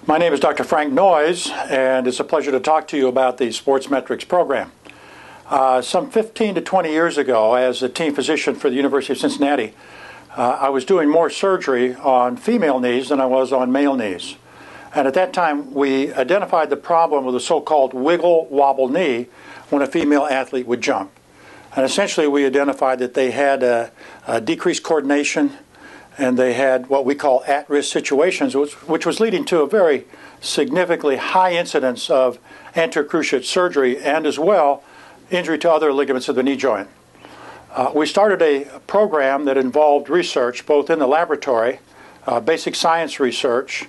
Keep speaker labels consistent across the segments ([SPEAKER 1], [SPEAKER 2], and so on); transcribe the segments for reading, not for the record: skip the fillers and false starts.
[SPEAKER 1] My name is Dr. Frank Noyes, and it's a pleasure to talk to you about the Sports Metrics program. Some 15 to 20 years ago, as a team physician for the University of Cincinnati, I was doing more surgery on female knees than I was on male knees. And at that time, we identified the problem with a so-called wiggle-wobble knee when a female athlete would jump. And essentially, we identified that they had a decreased coordination, and they had what we call at-risk situations, which was leading to a very significantly high incidence of anterior cruciate surgery and as well injury to other ligaments of the knee joint. We started a program that involved research both in the laboratory, basic science research,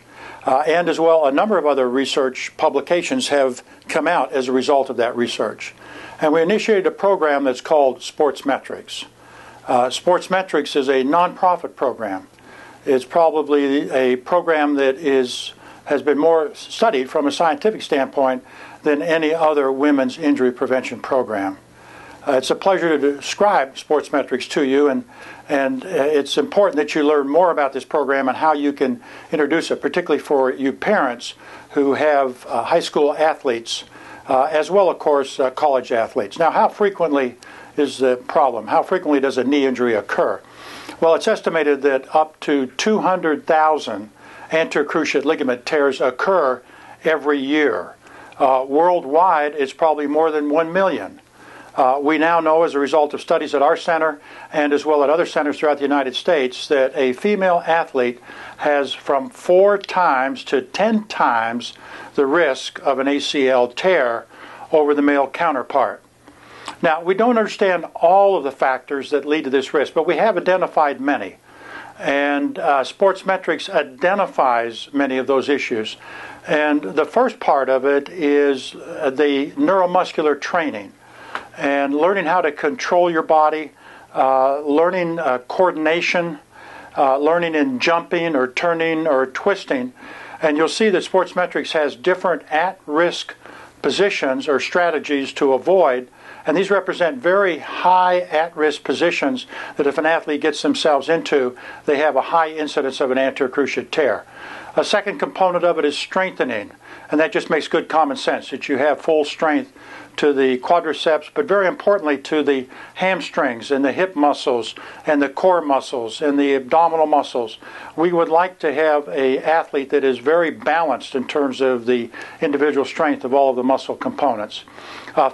[SPEAKER 1] and as well a number of other research publications have come out as a result of that research. And we initiated a program that's called Sports Metrics. Sports Metrics is a nonprofit program. It's probably a program that has been more studied from a scientific standpoint than any other women's injury prevention program. It's a pleasure to describe Sports Metrics to you, and it's important that you learn more about this program and how you can introduce it, particularly for you parents who have high school athletes, as well, of course, college athletes. Now, how frequently is the problem? How frequently does a knee injury occur? Well, it's estimated that up to 200,000 anterior cruciate ligament tears occur every year. Worldwide, it's probably more than 1 million. We now know, as a result of studies at our center and as well at other centers throughout the United States, that a female athlete has from 4 times to 10 times the risk of an ACL tear over the male counterpart. Now, we don't understand all of the factors that lead to this risk, but we have identified many. And Sports Metrics identifies many of those issues. And the first part of it is the neuromuscular training and learning how to control your body, learning coordination, learning in jumping or turning or twisting. And you'll see that Sports Metrics has different at-risk positions or strategies to avoid. And these represent very high at-risk positions that if an athlete gets themselves into, they have a high incidence of an anterior cruciate tear. A second component of it is strengthening, and that just makes good common sense, that you have full strength to the quadriceps, but very importantly to the hamstrings and the hip muscles and the core muscles and the abdominal muscles. We would like to have an athlete that is very balanced in terms of the individual strength of all of the muscle components.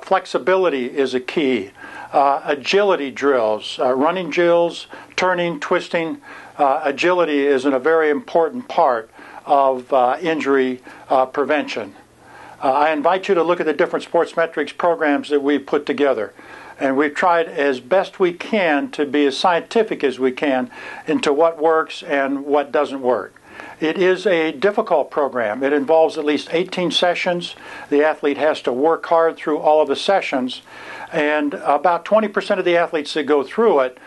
[SPEAKER 1] Flexibility is a key. Agility drills, running drills, turning, twisting. Agility is a very important part of injury prevention. I invite you to look at the different Sports Metrics programs that we've put together. And we've tried as best we can to be as scientific as we can into what works and what doesn't work. It is a difficult program. It involves at least 18 sessions. The athlete has to work hard through all of the sessions. And about 20% of the athletes that go through it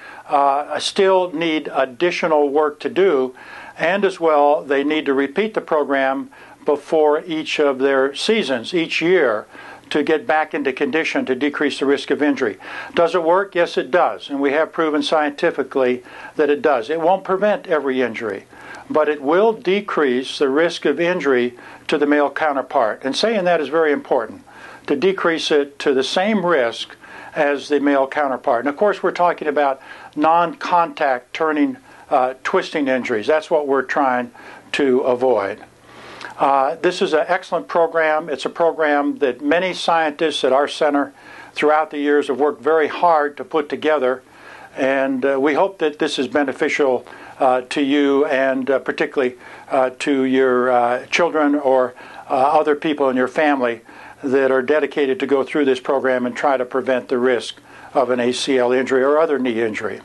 [SPEAKER 1] still need additional work to do. And as well, they need to repeat the program before each of their seasons, each year, to get back into condition to decrease the risk of injury. Does it work? Yes, it does. And we have proven scientifically that it does. It won't prevent every injury, but it will decrease the risk of injury to the male counterpart. And saying that is very important, to decrease it to the same risk as the male counterpart. And of course, we're talking about non-contact turning, twisting injuries. That's what we're trying to avoid. This is an excellent program. It's a program that many scientists at our center throughout the years have worked very hard to put together, and we hope that this is beneficial to you and particularly to your children or other people in your family that are dedicated to go through this program and try to prevent the risk of an ACL injury or other knee injury.